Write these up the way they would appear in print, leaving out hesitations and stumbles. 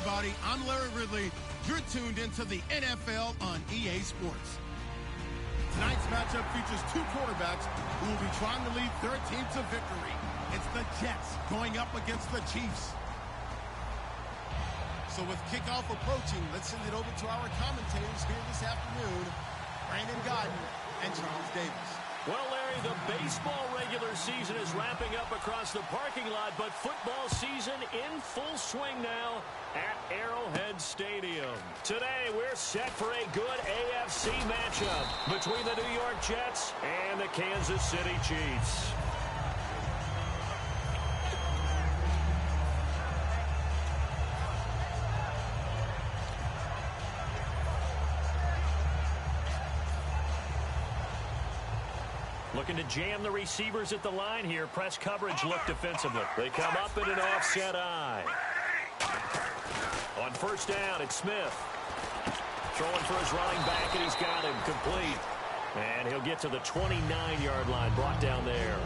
everybody. I'm Larry Ridley. You're tuned into the NFL on EA Sports. Tonight's matchup features two quarterbacks who will be trying to lead their team to victory. It's the Jets going up against the Chiefs. So with kickoff approaching, let's send it over to our commentators here this afternoon, Brandon Godden and Charles Davis. Well, Larry, the baseball regular season is wrapping up across the parking lot, but football season in full swing now at Arrowhead Stadium. Today, we're set for a good AFC matchup between the New York Jets and the Kansas City Chiefs. Looking to jam the receivers at the line here. Press coverage look defensively. They come up in an offset eye. On first down, it's Smith. Throwing for his running back, and he's got him complete. And he'll get to the 29-yard line, brought down there.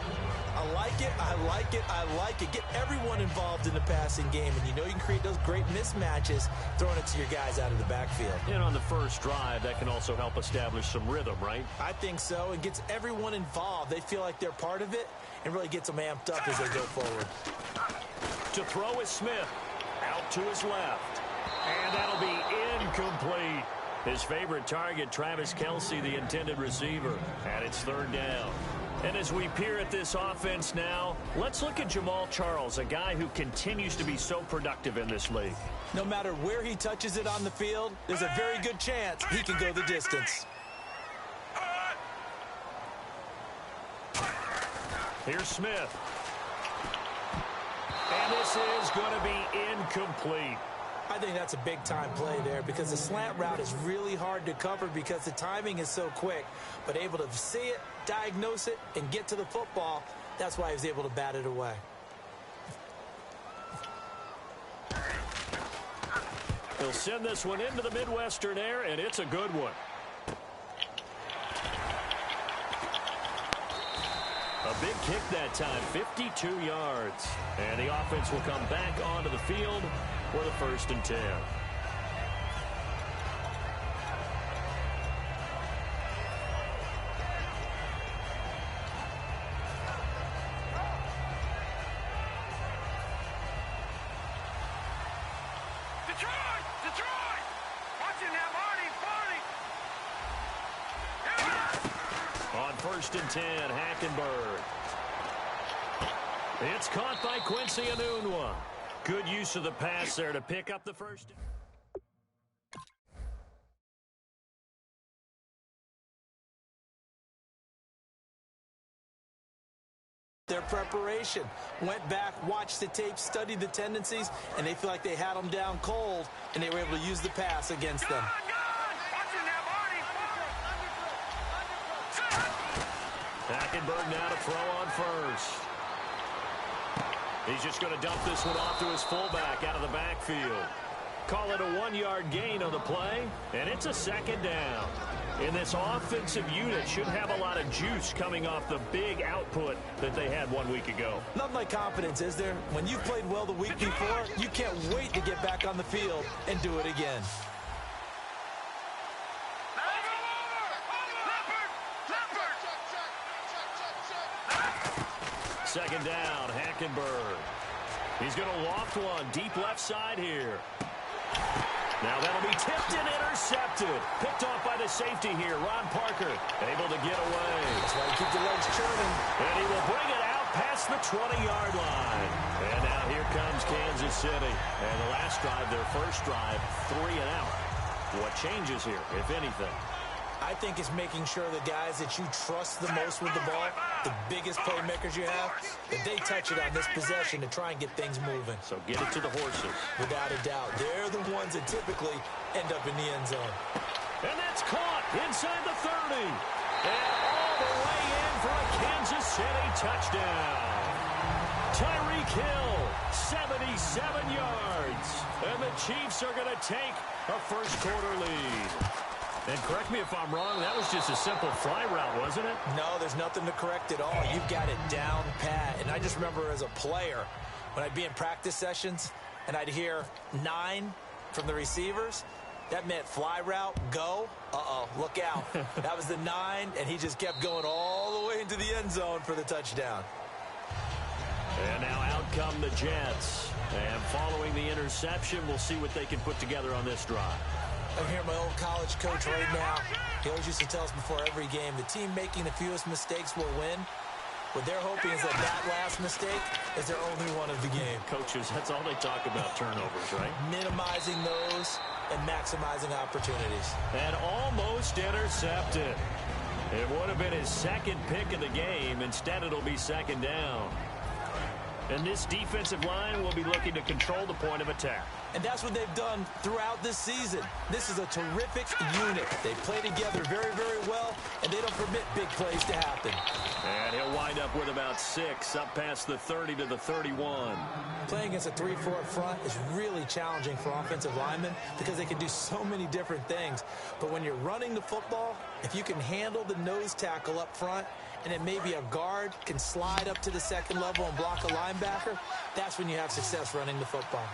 I like it, I like it, I like it. Get everyone involved in the passing game, and you know you can create those great mismatches throwing it to your guys out of the backfield. And on the first drive, that can also help establish some rhythm, right? I think so. It gets everyone involved. They feel like they're part of it and really gets them amped up as they go forward. To throw is Smith. Out to his left. And that'll be incomplete. His favorite target, Travis Kelce, the intended receiver. And it's third down. And as we peer at this offense now, let's look at Jamal Charles, a guy who continues to be so productive in this league. No matter where he touches it on the field, there's a very good chance he can go the distance. Here's Smith. And this is going to be incomplete. I think that's a big-time play there because the slant route is really hard to cover because the timing is so quick. But able to see it, diagnose it, and get to the football, that's why he was able to bat it away. He'll send this one into the Midwestern air, and it's a good one. A big kick that time, 52 yards. And the offense will come back onto the field for the 1st and 10. Detroit! Watching that, Marty! On 1st and 10, Hackenberg. It's caught by Quincy Enunwa. Good use of the pass there to pick up the first. Their preparation. Went back, watched the tape, studied the tendencies, and they feel like they had them down cold, and they were able to use the pass against them. Hackenberg now to throw on first. He's just going to dump this one off to his fullback out of the backfield. Call it a 1-yard gain on the play, and it's a 2nd down. And this offensive unit should have a lot of juice coming off the big output that they had 1 week ago. Nothing like confidence, is there? When you've played well the week before, you can't wait to get back on the field and do it again. Second down, Hackenberg. He's going to loft one deep left side here. Now that'll be tipped and intercepted. Picked off by the safety here, Ron Parker. Able to get away. That's why you keep the legs churning. And he will bring it out past the 20-yard line. And now here comes Kansas City. And the last drive, their first drive, 3 and out. What changes here, if anything? I think it's making sure the guys that you trust the most with the ball, the biggest playmakers you have, that they touch it on this possession to try and get things moving. So get it to the horses. Without a doubt. They're the ones that typically end up in the end zone. And that's caught inside the 30. And all the way in for a Kansas City touchdown. Tyreek Hill, 77 yards. And the Chiefs are going to take a first-quarter lead. And correct me if I'm wrong, that was just a simple fly route, wasn't it? No, there's nothing to correct at all. You've got it down pat. And I just remember as a player, when I'd be in practice sessions and I'd hear 9, from the receivers, that meant fly route, go. Uh-oh, look out. That was the 9, and he just kept going all the way into the end zone for the touchdown. And now out come the Jets. And following the interception, we'll see what they can put together on this drive. I'm hearing my old college coach right now. He always used to tell us before every game, the team making the fewest mistakes will win. What they're hoping is that last mistake is their only one of the game. Coaches, that's all they talk about, turnovers, right? Minimizing those and maximizing opportunities. And almost intercepted. It would have been his second pick of the game. Instead, it'll be second down. And this defensive line will be looking to control the point of attack. And that's what they've done throughout this season. This is a terrific unit. They play together very, very well, and they don't permit big plays to happen. And he'll wind up with about 6, up past the 30 to the 31. Playing against a 3-4 front is really challenging for offensive linemen because they can do so many different things. But when you're running the football, if you can handle the nose tackle up front, and then maybe a guard can slide up to the second level and block a linebacker, that's when you have success running the football.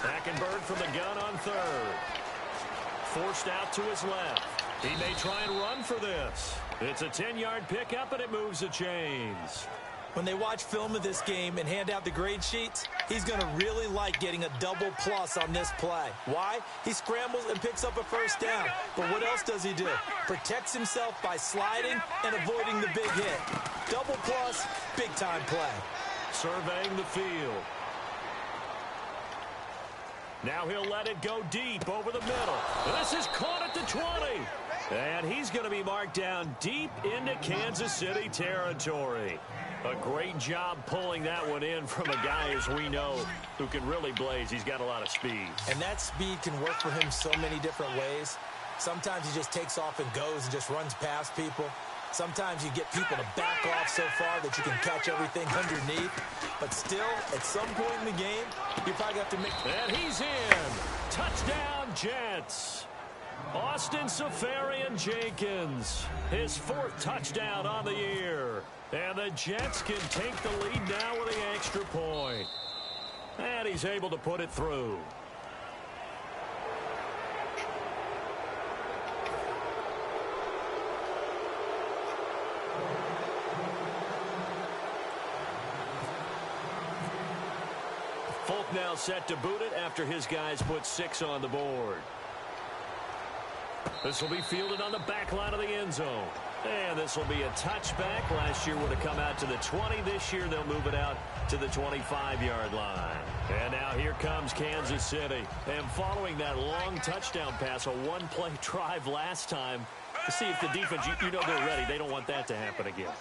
Hackenberg from the gun on third. Forced out to his left. He may try and run for this. It's a 10-yard pickup, and it moves the chains. When they watch film of this game and hand out the grade sheets, he's going to really like getting a double plus on this play. Why? He scrambles and picks up a first down. But what else does he do? Protects himself by sliding and avoiding the big hit. Double plus, big-time play. Surveying the field. Now he'll let it go deep over the middle. This is caught at the 20. And he's going to be marked down deep into Kansas City territory. A great job pulling that one in from a guy, as we know, who can really blaze. He's got a lot of speed. And that speed can work for him so many different ways. Sometimes he just takes off and goes and just runs past people. Sometimes you get people to back off so far that you can catch everything underneath. But still, at some point in the game, you probably have to make... And he's in. Touchdown, Jets. Austin Seferian-Jenkins, his 4th touchdown on the year. And the Jets can take the lead now with the extra point. And he's able to put it through. Folk now set to boot it after his guys put 6 on the board. This will be fielded on the back line of the end zone. And this will be a touchback. Last year would have come out to the 20. This year they'll move it out to the 25-yard line. And now here comes Kansas City. And following that long touchdown pass, a one-play drive last time, to see if the defense, you know they're ready. They don't want that to happen again.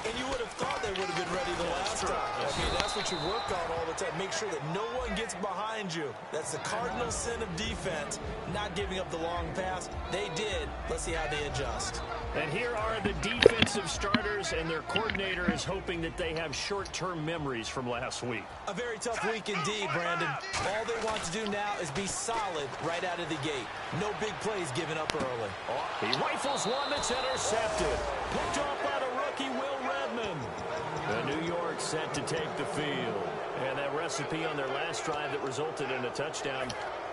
And you would have thought they would have been ready the last time. I mean, that's what you work on all the time. Make sure that no one gets behind you. That's the cardinal sin of defense, not giving up the long pass. They did. Let's see how they adjust. And here are the defensive starters, and their coordinator is hoping that they have short-term memories from last week. A very tough week indeed, Brandon. All they want to do now is be solid right out of the gate. No big plays given up early. He rifles one that's intercepted. Picked off by the rookie, Will Redmond. The New York set to take the field. And that recipe on their last drive that resulted in a touchdown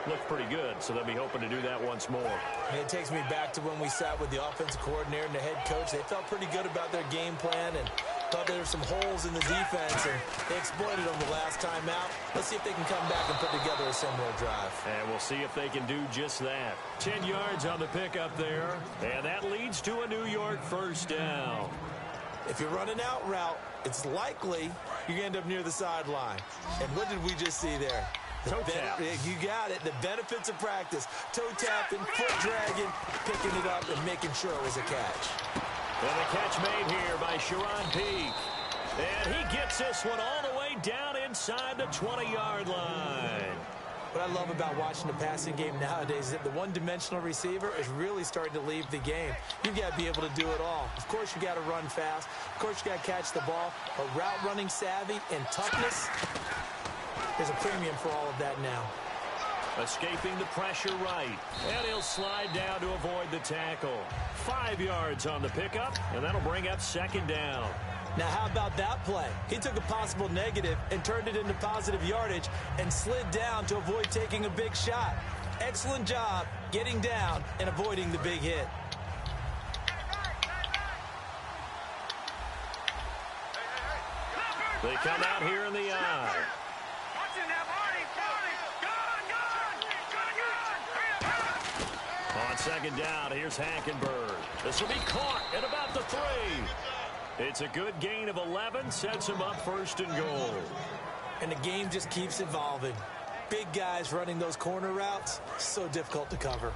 looked pretty good, so they'll be hoping to do that once more. And it takes me back to when we sat with the offensive coordinator and the head coach. They felt pretty good about their game plan and thought there were some holes in the defense, and they exploited them the last time out. Let's see if they can come back and put together a similar drive. And we'll see if they can do just that. 10 yards on the pickup there, and that leads to a New York first down. If you run an out route, it's likely you're going to end up near the sideline. And what did we just see there? Toe tap. You got it. The benefits of practice. Toe tapping, foot dragging, picking it up, and making sure it was a catch. And the catch made here by Sharon Peak. And he gets this one all the way down inside the 20-yard line. What I love about watching the passing game nowadays is that the one-dimensional receiver is really starting to leave the game. You've got to be able to do it all. Of course, you got to run fast. Of course, you got to catch the ball. But route running savvy and toughness, there's a premium for all of that now. Escaping the pressure right. And he'll slide down to avoid the tackle. 5 yards on the pickup, and that'll bring up second down. Now, how about that play? He took a possible negative and turned it into positive yardage and slid down to avoid taking a big shot. Excellent job getting down and avoiding the big hit. They come out here in the eye. On second down, here's Hackenberg. This will be caught at about the 3. It's a good gain of 11, sets him up first and goal. And the game just keeps evolving. Big guys running those corner routes, so difficult to cover.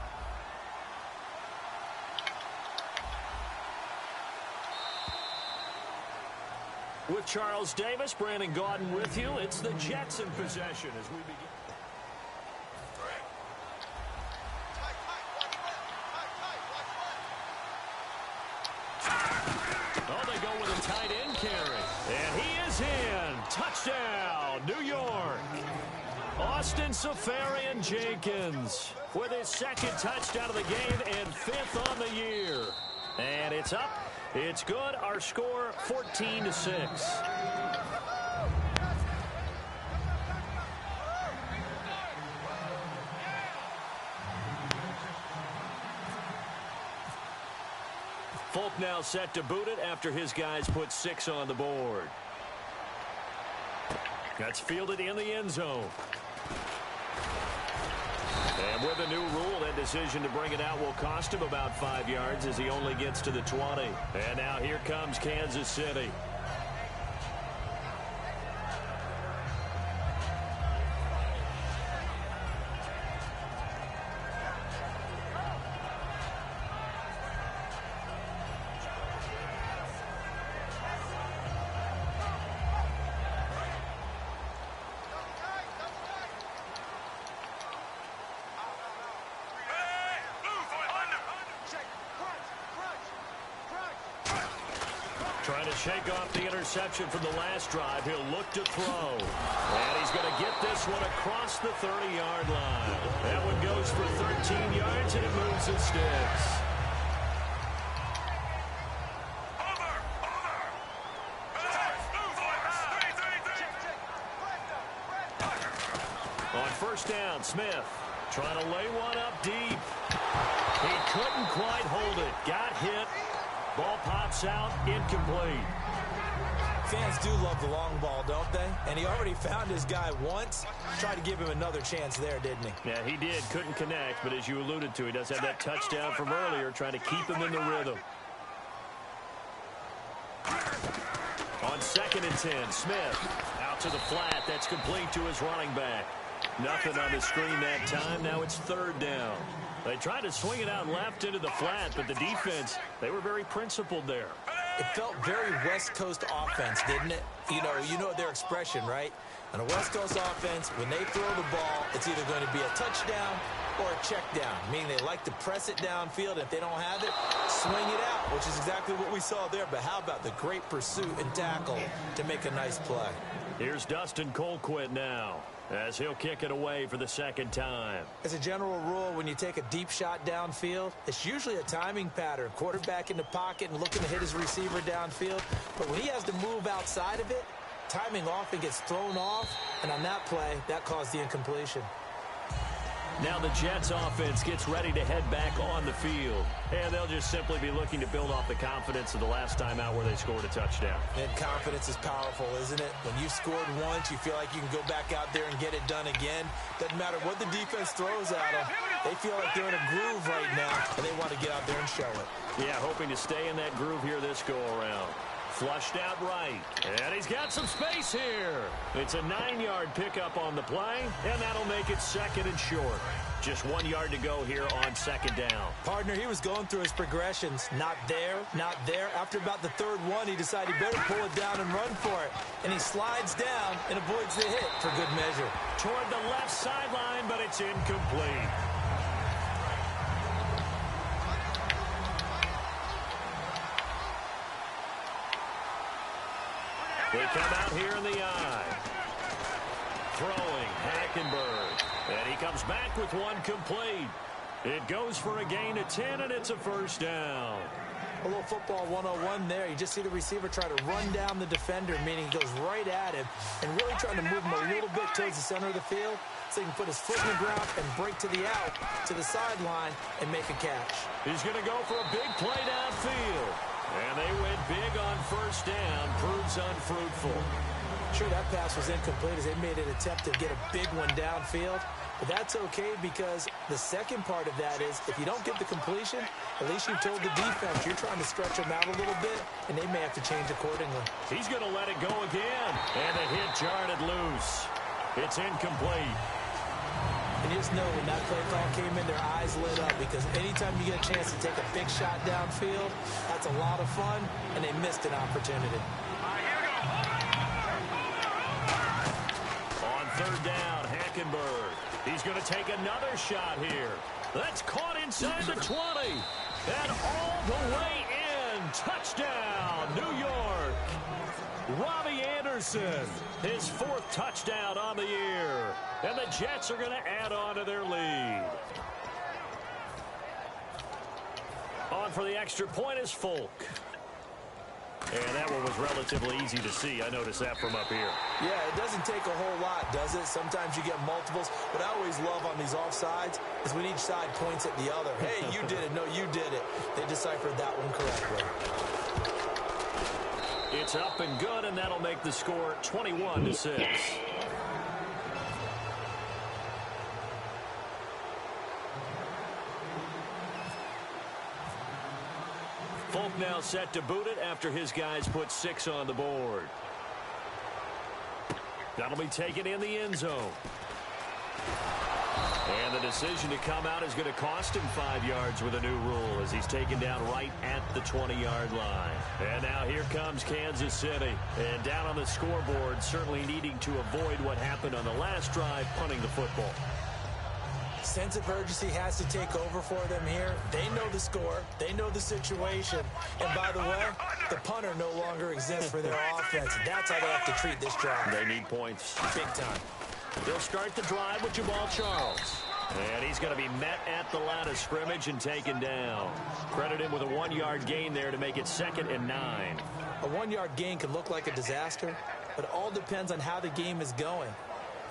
With Charles Davis, Brandon Gaudin with you. It's the Jets in possession as we begin. Oh, they go with a tight end carry. And he is in. Touchdown, New York. Austin Seferian-Jenkins with his second touchdown of the game and 5th on the year. And it's up. It's good. Our score, 14-6. Folk now set to boot it after his guys put 6 on the board. That's fielded in the end zone. And with a new rule, that decision to bring it out will cost him about 5 yards as he only gets to the 20. And now here comes Kansas City. Trying to shake off the interception from the last drive. He'll look to throw. And he's going to get this one across the 30-yard line. That one goes for 13 yards, and it moves the sticks. On first down, Smith trying to lay one up deep. He couldn't quite hold it. Got hit. Ball pops out, incomplete. Fans do love the long ball, don't they? And he already found his guy once. Tried to give him another chance there, didn't he? Yeah, he did. Couldn't connect, but as you alluded to, he does have that touchdown from earlier, trying to keep him in the rhythm. On 2nd and 10, Smith out to the flat. That's complete to his running back. Nothing on the screen that time. Now it's 3rd down. They tried to swing it out left into the flat, but the defense, they were very principled there. It felt very West Coast offense, didn't it? You know their expression, right? On a West Coast offense, when they throw the ball, it's either going to be a touchdown or a check down, meaning they like to press it downfield. If they don't have it, swing it out, which is exactly what we saw there. But how about the great pursuit and tackle to make a nice play? Here's Dustin Colquitt now, as he'll kick it away for the 2nd time. As a general rule, when you take a deep shot downfield, it's usually a timing pattern. Quarterback in the pocket and looking to hit his receiver downfield. But when he has to move outside of it, timing often gets thrown off. And on that play, that caused the incompletion. Now the Jets offense gets ready to head back on the field. And they'll just simply be looking to build off the confidence of the last time out where they scored a touchdown. And confidence is powerful, isn't it? When you've scored once, you feel like you can go back out there and get it done again. Doesn't matter what the defense throws at them. They feel like they're in a groove right now, and they want to get out there and show it. Yeah, hoping to stay in that groove here this go-around. Flushed out right. And he's got some space here. It's a 9-yard pickup on the play, and that'll make it 2nd and short. Just 1 yard to go here on 2nd down. Partner, he was going through his progressions. Not there, not there. After about the 3rd one, he decided he better pull it down and run for it. And he slides down and avoids the hit for good measure. Toward the left sideline, but it's incomplete. They come out here in the eye. Throwing, Hackenberg. And he comes back with one complete. It goes for a gain of 10, and it's a first down. A little football 101 there. You just see the receiver try to run down the defender, meaning he goes right at him and really trying to move him a little bit towards the center of the field so he can put his foot in the ground and break to the out, to the sideline, and make a catch. He's going to go for a big play downfield. And they went big on first down. Proves unfruitful. Sure, that pass was incomplete as they made an attempt to get a big one downfield. But that's okay because the second part of that is if you don't get the completion, at least you've told the defense you're trying to stretch them out a little bit, and they may have to change accordingly. He's going to let it go again. And the hit jarred it loose. It's incomplete. And you just know when that play call came in, their eyes lit up because anytime you get a chance to take a big shot downfield, that's a lot of fun, and they missed an opportunity. On third down, Hackenberg. He's going to take another shot here. That's caught inside the 20. And all the way in. Touchdown, New York. Robbie Anderson, his fourth touchdown on the year. And the Jets are going to add on to their lead. On for the extra point is Folk. And that one was relatively easy to see. I noticed that from up here. Yeah, it doesn't take a whole lot, does it? Sometimes you get multiples. What I always love on these offsides is when each side points at the other. Hey, you did it. No, you did it. They deciphered that one correctly. It's up and good, and that'll make the score 21-6. Folk now set to boot it after his guys put 6 on the board. That'll be taken in the end zone. And the decision to come out is going to cost him 5 yards with a new rule as he's taken down right at the 20-yard line. And now here comes Kansas City. And down on the scoreboard, certainly needing to avoid what happened on the last drive, punting the football. Sense of urgency has to take over for them here. They know the score. They know the situation. And by the way, the punter no longer exists for their offense. That's how they have to treat this drive. They need points. Big time. They'll start the drive with Jamal Charles. And he's going to be met at the line of scrimmage and taken down. Credit him with a 1-yard gain there to make it 2nd and 9. A 1-yard gain can look like a disaster, but it all depends on how the game is going.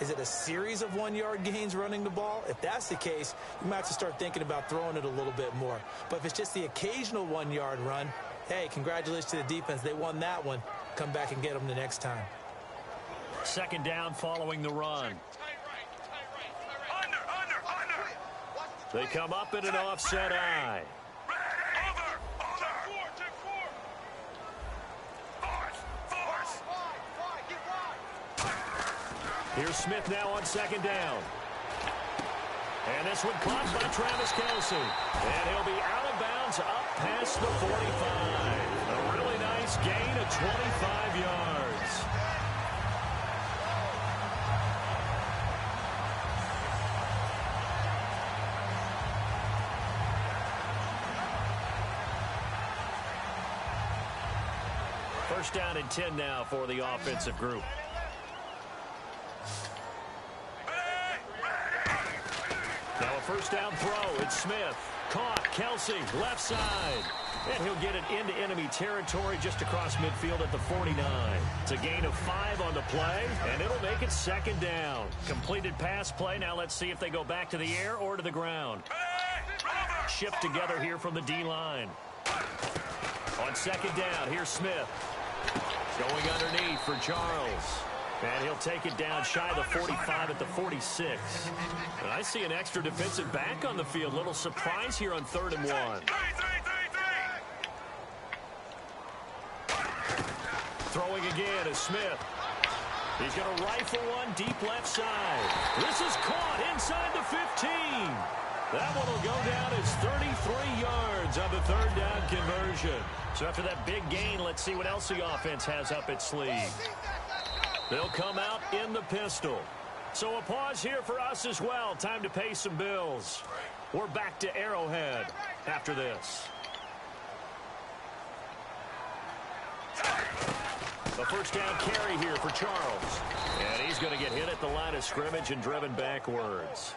Is it a series of 1-yard gains running the ball? If that's the case, you might have to start thinking about throwing it a little bit more. But if it's just the occasional 1-yard run, hey, congratulations to the defense. They won that one. Come back and get them the next time. 2nd down following the run. They come up in an offset eye. Here's Smith now on 2nd down. And this one caught by Travis Kelce. And he'll be out of bounds up past the 45. A really nice gain of 25 yards. First down and 10 now for the offensive group. Now a first down throw. It's Smith. Caught. Kelce, left side. And he'll get it into enemy territory just across midfield at the 49. It's a gain of 5 on the play, and it'll make it 2nd down. Completed pass play. Now let's see if they go back to the air or to the ground. Shift together here from the D-line. On 2nd down, here's Smith. Going underneath for Charles. And he'll take it down shy of the 45 at the 46. And I see an extra defensive back on the field. Little surprise here on 3rd and 1. Throwing again is Smith. He's going to rifle one deep left side. This is caught inside the 15. That one will go down as 33 yards on the 3rd down conversion. So after that big gain, let's see what else the offense has up its sleeve. They'll come out in the pistol. So a pause here for us as well. Time to pay some bills. We're back to Arrowhead after this. A first down carry here for Charles. And he's going to get hit at the line of scrimmage and driven backwards.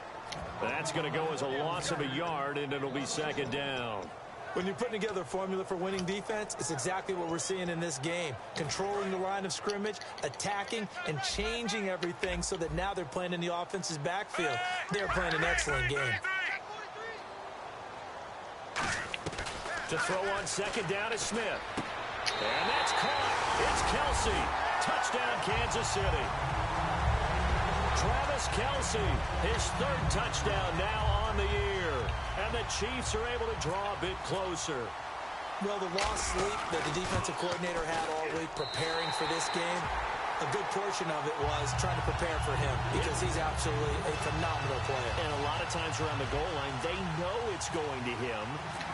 That's going to go as a loss of a yard, and it'll be second down. When you're putting together a formula for winning defense, it's exactly what we're seeing in this game. Controlling the line of scrimmage, attacking, and changing everything so that now they're playing in the offense's backfield. They're playing an excellent game. To throw on second down is Smith. And that's caught. It's Kelsey. Touchdown, Kansas City. Travis Kelsey, his third touchdown now on the year. And the Chiefs are able to draw a bit closer. Well, the lost sleep that the defensive coordinator had all week preparing for this game, a good portion of it was trying to prepare for him because he's absolutely a phenomenal player. And a lot of times around the goal line, they know it's going to him.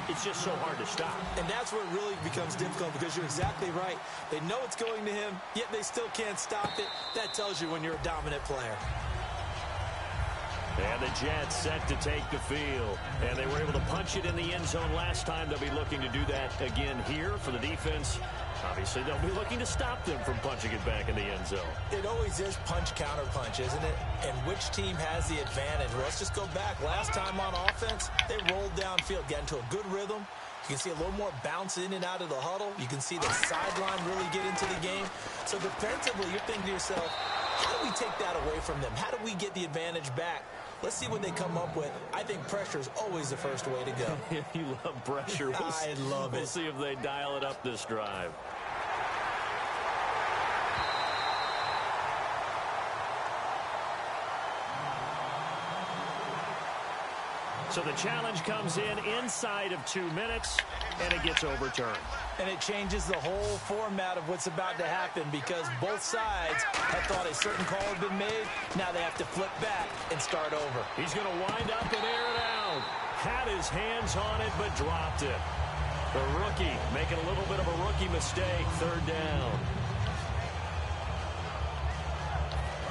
It's just so hard to stop. And that's where it really becomes difficult because you're exactly right. They know it's going to him, yet they still can't stop it. That tells you when you're a dominant player. And the Jets set to take the field. And they were able to punch it in the end zone last time. They'll be looking to do that again here for the defense. Obviously, they'll be looking to stop them from punching it back in the end zone. It always is punch-counter-punch, isn't it? And which team has the advantage? Well, let's just go back. Last time on offense, they rolled downfield, got into a good rhythm. You can see a little more bounce in and out of the huddle. You can see the sideline really get into the game. So defensively, you're thinking to yourself, how do we take that away from them? How do we get the advantage back? Let's see what they come up with. I think pressure is always the first way to go. You love pressure. I love it. We'll see if they dial it up this drive. So the challenge comes in inside of 2 minutes, and it gets overturned. And it changes the whole format of what's about to happen because both sides had thought a certain call had been made. Now they have to flip back and start over. He's going to wind up and air it out. Had his hands on it, but dropped it. The rookie making a little bit of a rookie mistake. Third down.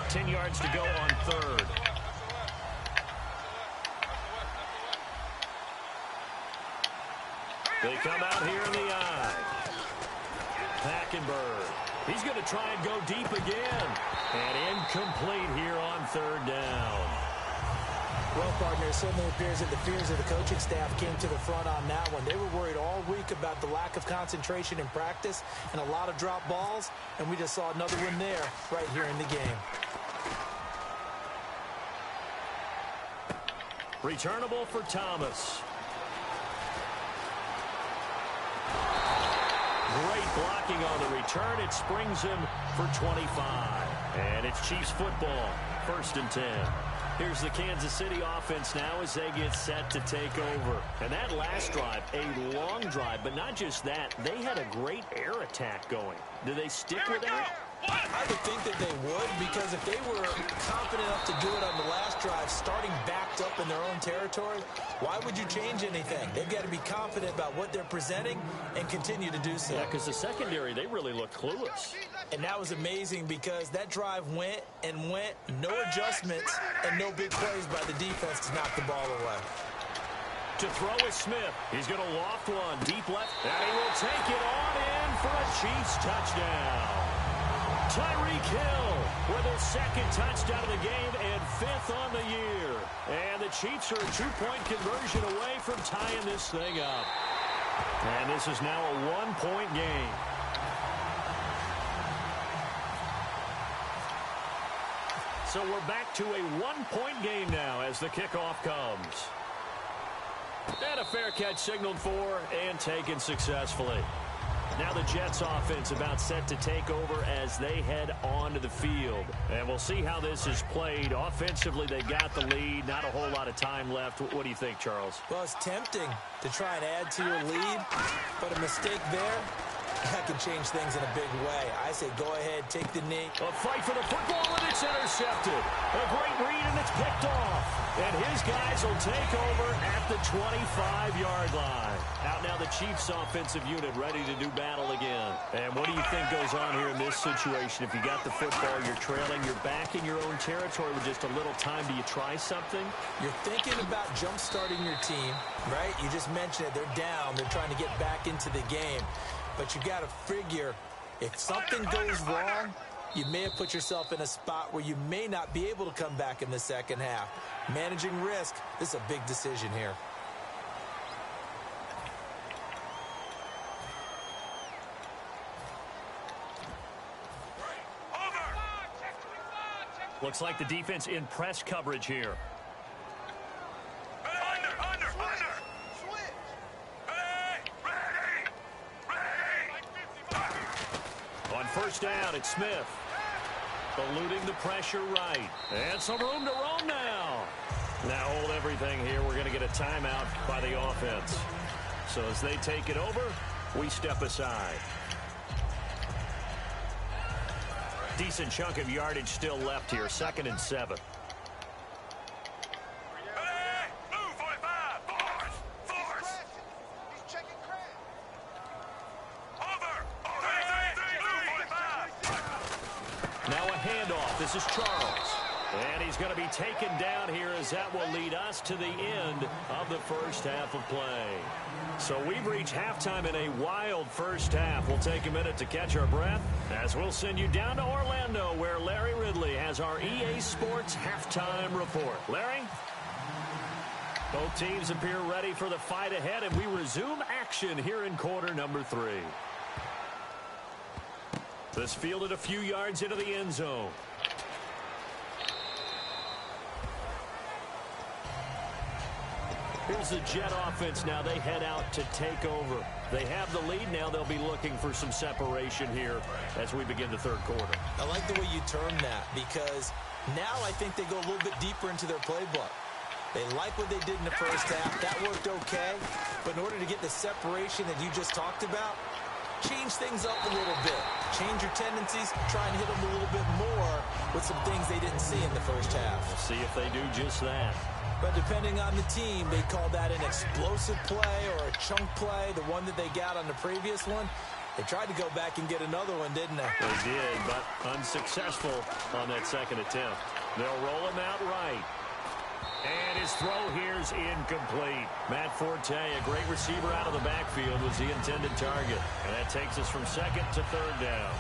10 yards to go on third. They come out here in the eye. Hackenberg. He's going to try and go deep again. And incomplete here on third down. Well, partner, it certainly appears that the fears of the coaching staff came to the front on that one. They were worried all week about the lack of concentration in practice and a lot of drop balls, and we just saw another one there right here in the game. Returnable for Thomas. Great blocking on the return. It springs him for 25. And it's Chiefs football, 1st and 10. Here's the Kansas City offense now as they get set to take over. And that last drive, a long drive, but not just that. They had a great air attack going. Do they stick with that? I would think that they would, because if they were confident enough to do it on the last drive, starting backed up in their own territory, why would you change anything? They've got to be confident about what they're presenting and continue to do so. Yeah, because the secondary, they really looked clueless. And that was amazing because that drive went and went, no adjustments, and no big plays by the defense to knock the ball away. To throw is Smith. He's going to loft one deep left, and he will take it on in for a Chiefs touchdown. Tyreek Hill with his second touchdown of the game and 5th on the year. And the Chiefs are a 2-point conversion away from tying this thing up. And this is now a 1-point game. So we're back to a 1-point game now as the kickoff comes. And a fair catch signaled for and taken successfully. Now the Jets offense about set to take over as they head onto the field. And we'll see how this is played. Offensively, they got the lead. Not a whole lot of time left. What do you think, Charles? Well, it's tempting to try and add to your lead, but a mistake there, that can change things in a big way. I say go ahead, take the knee. A fight for the football, and it's intercepted. A great read, and it's picked off. And his guys will take over at the 25-yard line. Out now the Chiefs offensive unit ready to do battle again. And what do you think goes on here in this situation? If you got the football, you're trailing, you're back in your own territory with just a little time. Do you try something? You're thinking about jump-starting your team, right? You just mentioned it. They're down. They're trying to get back into the game. But you got to figure If something goes wrong, you may have put yourself in a spot where you may not be able to come back in the second half. Managing risk, this is a big decision here. Looks like the defense in press coverage here. Under. Switch. Ready. On first down, it's Smith. Eluding the pressure right. And some room to roam now. Now hold everything here. We're going to get a timeout by the offense. So as they take it over, we step aside. Decent chunk of yardage still left here. 2nd and 7. Now a handoff. This is Charles. And he's going to be taken down here as that will lead us to the end of the first half of play. So we've reached halftime in a wild first half. We'll take a minute to catch our breath as we'll send you down to Orlando where Larry Ridley has our EA Sports halftime report. Larry? Both teams appear ready for the fight ahead, and we resume action here in quarter number 3. This fielded a few yards into the end zone. Here's the Jet offense now. They head out to take over. They have the lead now. They'll be looking for some separation here as we begin the third quarter. I like the way you term that because now I think they go a little bit deeper into their playbook. They like what they did in the first half. That worked okay. But in order to get the separation that you just talked about, change things up a little bit. Change your tendencies. Try and hit them a little bit more with some things they didn't see in the first half. We'll see if they do just that. But depending on the team, they call that an explosive play or a chunk play, the one that they got on the previous one. They tried to go back and get another one, didn't they? They did, but unsuccessful on that second attempt. They'll roll him out right. And his throw here's incomplete. Matt Forte, a great receiver out of the backfield, was the intended target. And that takes us from 2nd to 3rd down.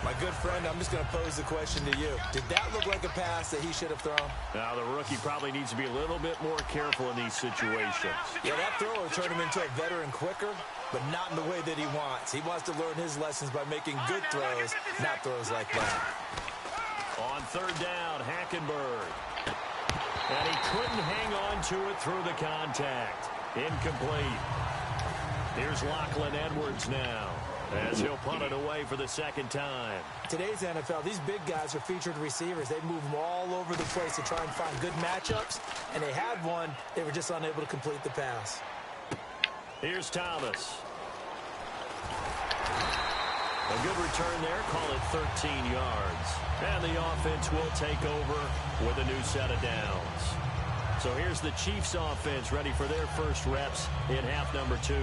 My good friend, I'm just going to pose the question to you. Did that look like a pass that he should have thrown? Now, the rookie probably needs to be a little bit more careful in these situations. Yeah, that throw will turn him into a veteran quicker, but not in the way that he wants. He wants to learn his lessons by making good throws, not throws like that. On 3rd down, Hackenberg. And he couldn't hang on to it through the contact. Incomplete. Here's Lachlan Edwards now, as he'll punt it away for the 2nd time. Today's NFL, these big guys are featured receivers. They move them all over the place to try and find good matchups, and they had one. They were just unable to complete the pass. Here's Thomas. A good return there, call it 13 yards. And the offense will take over with a new set of downs. So here's the Chiefs offense ready for their first reps in half number 2.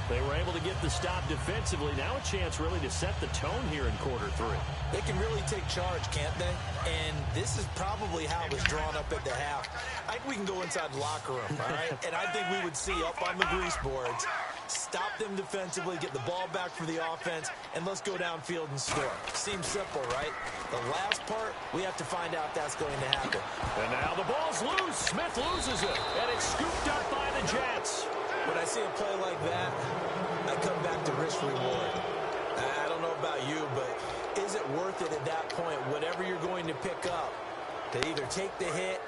They were able to get the stop defensively. Now a chance really to set the tone here in quarter 3. They can really take charge, can't they? And this is probably how it was drawn up at the half. I think we can go inside the locker room, all right? And I think we would see up on the grease boards, stop them defensively, get the ball back for the offense, and let's go downfield and score. Seems simple, right? The last part, we have to find out if that's going to happen. And now the ball's loose. Smith loses it, and it's scooped up by the Jets. When I see a play like that, I come back to risk-reward. I don't know about you, but is it worth it at that point, whatever you're going to pick up, to either take the hit,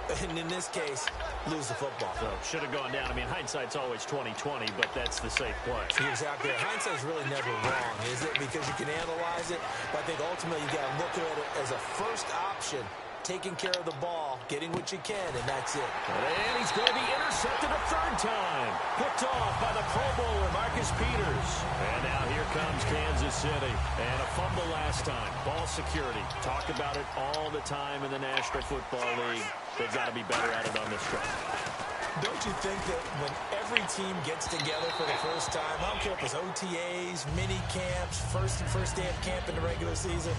and in this case, lose the football? So should have gone down. I mean, hindsight's always 20/20, but that's the safe play. You're exactly right. Hindsight's really never wrong, is it? Because you can analyze it, but I think ultimately you got to look at it as a first option, taking care of the ball, getting what you can, and that's it. And he's going to be intercepted a 3rd time. Picked off by the Pro Bowler, Marcus Peters. And now here comes Kansas City. And a fumble last time. Ball security. Talk about it all the time in the National Football League. They've got to be better at it on this drive. Don't you think that when every team gets together for the first time, I don't care if it's OTAs, mini camps, first day of camp in the regular season,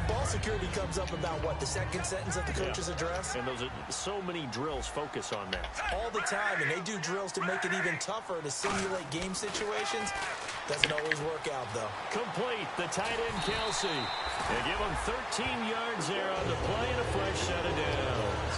Ball security comes up about, what, the second sentence of the coach's address? And those are so many drills focus on that. All the time, and they do drills to make it even tougher to simulate game situations. Doesn't always work out, though. Complete, the tight end, Kelsey. They give him 13 yards there on the play and a fresh set of downs.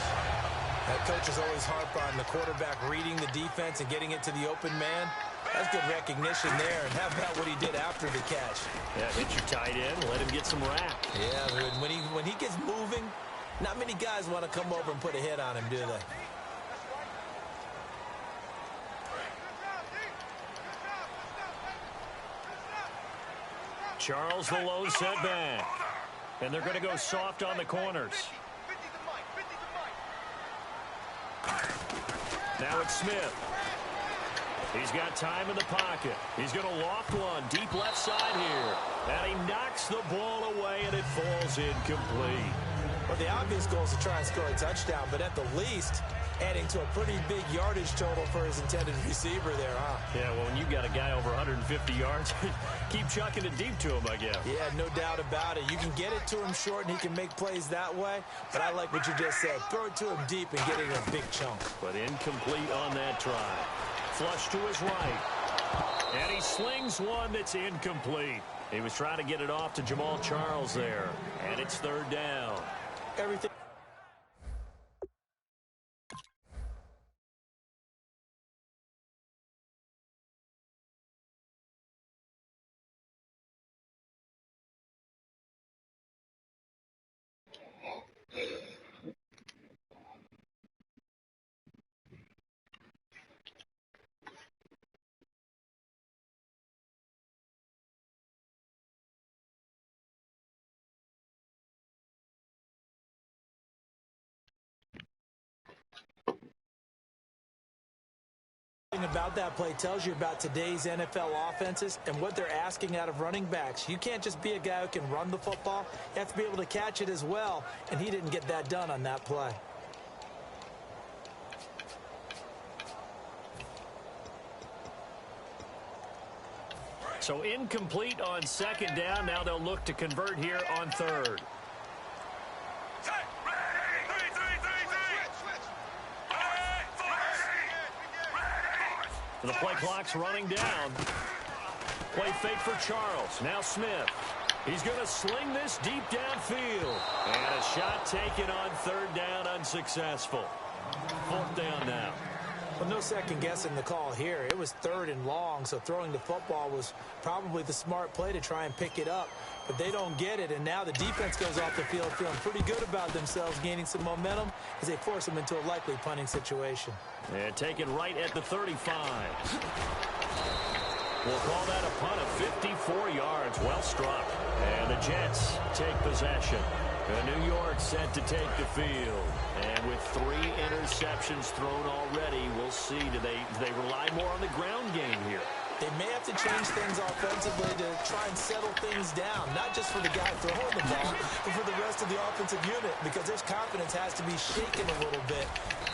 That coach is always harp on the quarterback reading the defense and getting it to the open man. That's good recognition there. And how about what he did after the catch? Yeah, hit your tight end, let him get some rap. Yeah, when he gets moving, not many guys want to come over and put a hit on him, do they? Charles the low setback. And they're going to go soft on the corners. Now it's Smith. He's got time in the pocket. He's going to loft one deep left side here. And he knocks the ball away, and it falls incomplete. Well, the obvious goal is to try and score a touchdown, but at the least, adding to a pretty big yardage total for his intended receiver there, huh? Yeah, well, when you got a guy over 150 yards, keep chucking it deep to him, I guess. Yeah, no doubt about it. You can get it to him short, and he can make plays that way, but I like what you just said. Throw it to him deep and get it in a big chunk. But incomplete on that try. Flush to his right. And he slings one that's incomplete. He was trying to get it off to Jamal Charles there. And it's third down. Everything. About that play tells you about today's NFL offenses and what they're asking out of running backs. You can't just be a guy who can run the football. You have to be able to catch it as well, and he didn't get that done on that play. So incomplete on second down. Now they'll look to convert here on third. The play clock's running down. Play fake for Charles. Now Smith. He's going to sling this deep downfield. And a shot taken on third down, unsuccessful. Fourth down now. Well, no second guessing the call here. It was third and long, so throwing the football was probably the smart play to try and pick it up. But they don't get it, and now the defense goes off the field feeling pretty good about themselves, gaining some momentum as they force them into a likely punting situation. And taken right at the 35. We'll call that a punt of 54 yards. Well struck. And the Jets take possession. New York set to take the field. And with 3 interceptions thrown already, we'll see. Do they rely more on the ground game here? They may have to change things offensively to try and settle things down, not just for the guy throwing the ball, but for the rest of the offensive unit, because their confidence has to be shaken a little bit.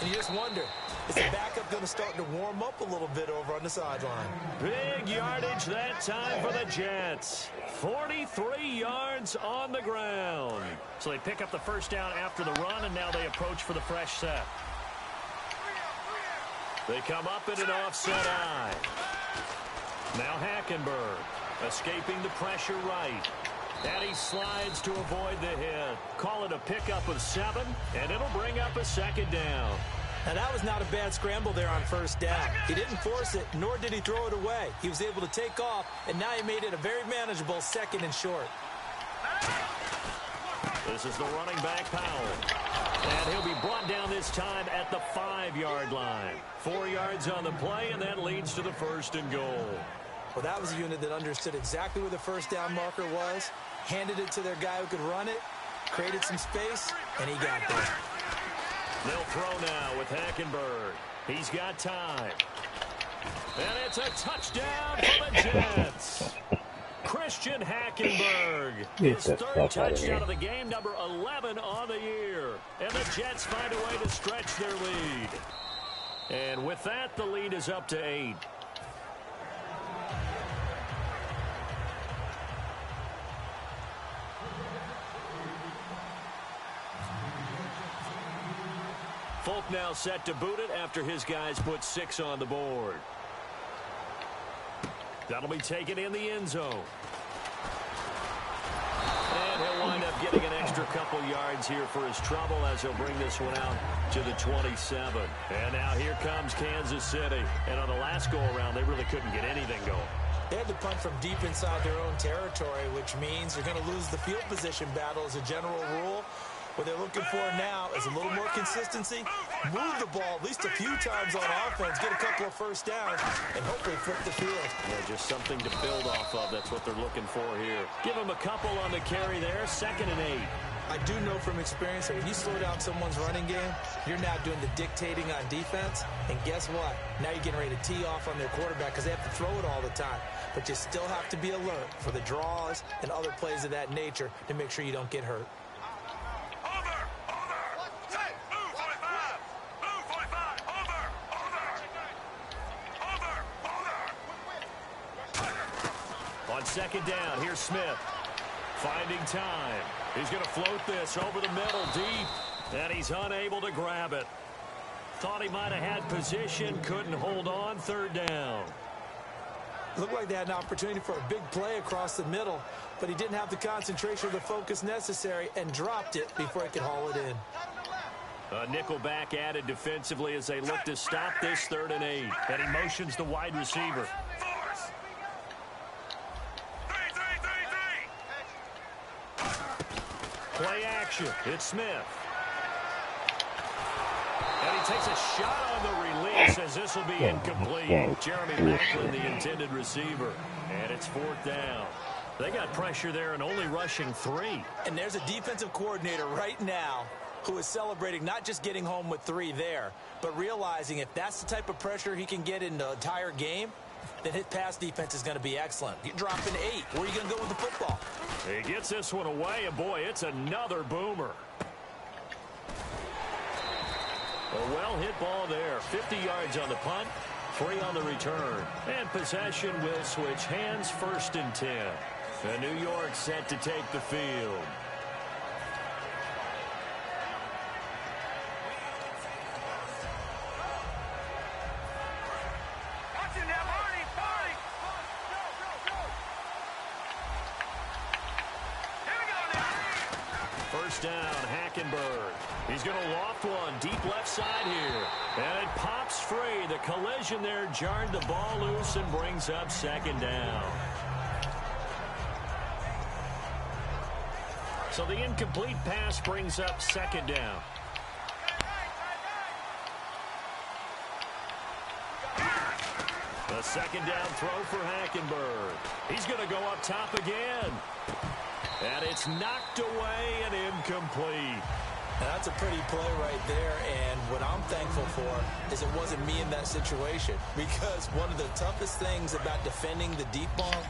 And you just wonder, is the backup going to start to warm up a little bit over on the sideline? Big yardage that time for the Jets. 43 yards on the ground. So they pick up the first down after the run, and now they approach for the fresh set. They come up in an offset eye. Now Hackenberg escaping the pressure right. And he slides to avoid the hit. Call it a pickup of 7, and it'll bring up a second down. Now, that was not a bad scramble there on first down. He didn't force it, nor did he throw it away. He was able to take off, and now he made it a very manageable second and short. This is the running back, Powell. And he'll be brought down this time at the 5-yard line. 4 yards on the play, and that leads to the first and goal. Well, that was a unit that understood exactly where the first down marker was, handed it to their guy who could run it, created some space, and he got there. They'll throw now with Hackenberg. He's got time. And it's a touchdown for the Jets. Christian Hackenberg. His third touchdown of the game, number 11 on the year. And the Jets find a way to stretch their lead. And with that, the lead is up to 8. Folk now set to boot it after his guys put 6 on the board. That'll be taken in the end zone. And he'll wind up getting an extra couple yards here for his trouble as he'll bring this one out to the 27. And now here comes Kansas City. And on the last go-around, they really couldn't get anything going. They had to punt from deep inside their own territory, which means they're going to lose the field position battle as a general rule. What they're looking for now is a little more consistency, move the ball at least a few times on offense, get a couple of first downs, and hopefully flip the field. Yeah, just something to build off of. That's what they're looking for here. Give them a couple on the carry there, 2nd and 8. I do know from experience that when you slow down someone's running game, you're now doing the dictating on defense. And guess what? Now you're getting ready to tee off on their quarterback because they have to throw it all the time. But you still have to be alert for the draws and other plays of that nature to make sure you don't get hurt. On 2nd down, here's Smith. Finding time. He's going to float this over the middle deep, and he's unable to grab it. Thought he might have had position, couldn't hold on, 3rd down. Looked like they had an opportunity for a big play across the middle, but he didn't have the concentration or the focus necessary and dropped it before he could haul it in. A nickel back added defensively as they look to stop this 3rd and 8. And he motions the wide receiver. Play action. It's Smith. And he takes a shot on the release as this will be incomplete. Jeremy Macklin, the intended receiver. And it's 4th down. They got pressure there and only rushing 3. And there's a defensive coordinator right now who is celebrating not just getting home with 3 there, but realizing if that's the type of pressure he can get in the entire game, then his pass defense is going to be excellent. You're dropping 8. Where are you going to go with the football? He gets this one away, and boy, it's another boomer. A well-hit ball there. 50 yards on the punt, 3 on the return. And possession will switch hands, 1st and 10. And New York set to take the field. First down, Hackenberg. He's going to loft one deep left side here. And it pops free. The collision there jarred the ball loose and brings up 2nd down. So the incomplete pass brings up 2nd down. A 2nd down throw for Hackenberg. He's going to go up top again. And it's knocked away and incomplete. Now, that's a pretty play right there, and what I'm thankful for is it wasn't me in that situation, because one of the toughest things about defending the deep ball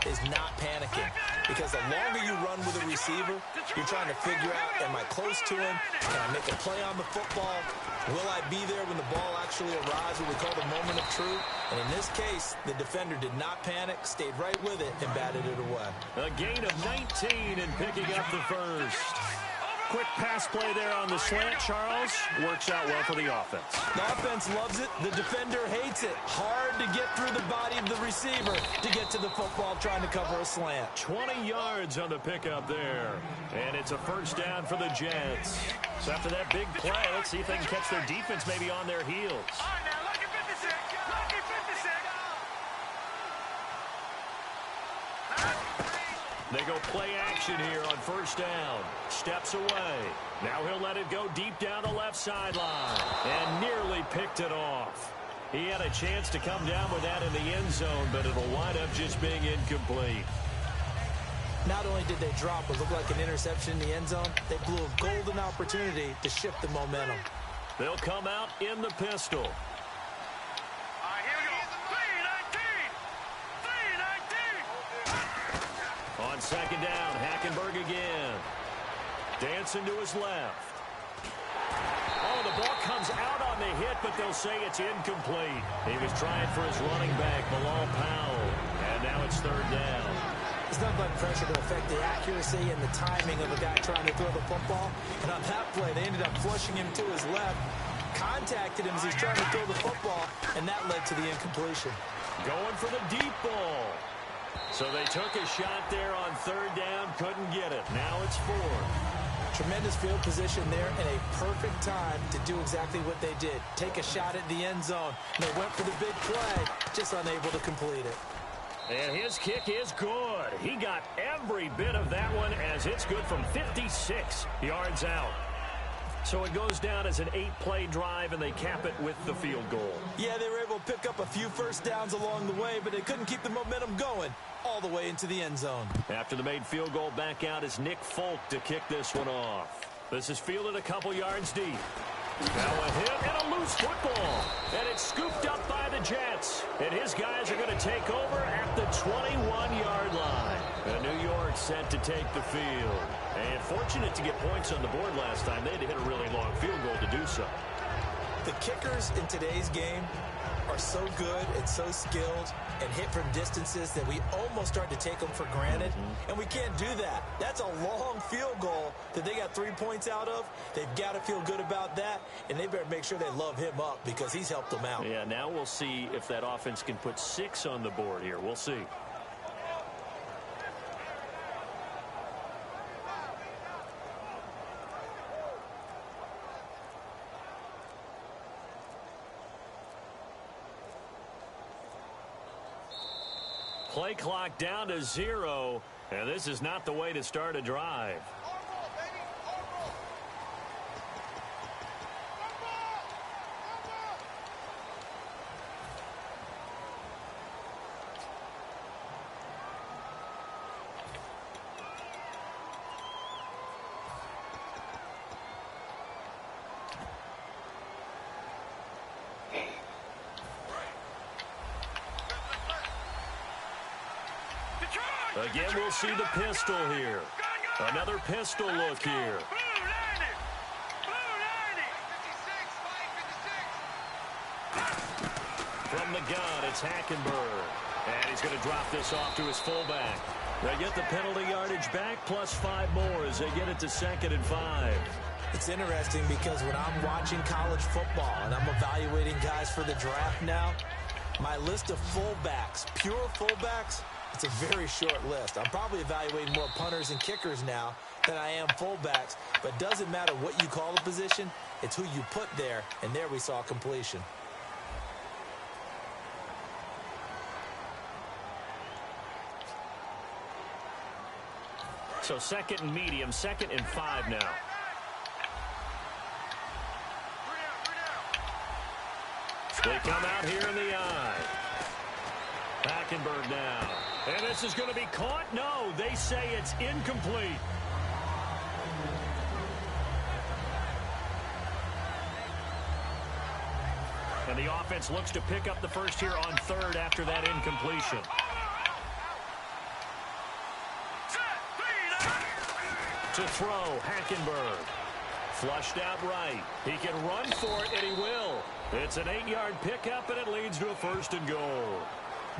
is not panicking, because the longer you run with a receiver, you're trying to figure out, am I close to him? Can I make a play on the football? Will I be there when the ball actually arrives, what we call the moment of truth? And in this case, the defender did not panic, stayed right with it, and batted it away. A gain of 19 and picking up the first. Quick pass play there on the slant, Charles. Works out well for the offense. The offense loves it. The defender hates it. Hard to get through the body of the receiver to get to the football trying to cover a slant. 20 yards on the pickup there. And it's a 1st down for the Jets. So after that big play, let's see if they can catch their defense maybe on their heels. They go play action here on 1st down. Steps away. Now he'll let it go deep down the left sideline. And nearly picked it off. He had a chance to come down with that in the end zone, but it'll wind up just being incomplete. Not only did they drop what looked like an interception in the end zone, they blew a golden opportunity to shift the momentum. They'll come out in the pistol. On 2nd down, Hackenberg again. Dancing to his left. Oh, the ball comes out on the hit, but they'll say it's incomplete. He was trying for his running back, Bilal Powell. And now it's 3rd down. It's not like pressure to affect the accuracy and the timing of a guy trying to throw the football. And on that play, they ended up flushing him to his left. contacted him as he's trying to throw the football, and that led to the incompletion. Going for the deep ball. So they took a shot there on third down, couldn't get it. Now it's fourth. Tremendous field position there and a perfect time to do exactly what they did. Take a shot at the end zone. And they went for the big play, just unable to complete it. And his kick is good. He got every bit of that one as it's good from 56 yards out. So it goes down as an 8-play drive, and they cap it with the field goal. Yeah, they were able to pick up a few first downs along the way, but they couldn't keep the momentum going all the way into the end zone. After the made field goal, back out is Nick Folk to kick this one off. This is fielded a couple yards deep. Now a hit and a loose football. And it's scooped up by the Jets. And his guys are going to take over at the 21-yard line. And New York set to take the field. And fortunate to get points on the board last time. They had to hit a really long field goal to do so. The kickers in today's game are so good and so skilled and hit from distances that we almost start to take them for granted. And we can't do that. That's a long field goal that they got 3 points out of. They've got to feel good about that, and they better make sure they love him up because he's helped them out. Yeah, now we'll see if that offense can put 6 on the board here. We'll see. Play clock down to 0, and this is not the way to start a drive. Again, we'll see the pistol here. Another pistol look here. From the gun, it's Hackenberg. And he's going to drop this off to his fullback. They get the penalty yardage back, plus 5 more as they get it to 2nd and 5. It's interesting because when I'm watching college football and I'm evaluating guys for the draft now, my list of fullbacks, pure fullbacks, it's a very short list. I'm probably evaluating more punters and kickers now than I am fullbacks. But it doesn't matter what you call the position. It's who you put there. And there we saw completion. So 2nd and medium, 2nd and 5 now. They come out here in the eye. Hackenberg now. And this is going to be caught? No, they say it's incomplete. And the offense looks to pick up the first here on 3rd after that incompletion. To throw, Hackenberg. Flushed out right. He can run for it, and he will. It's an 8-yard pickup, and it leads to a 1st and goal.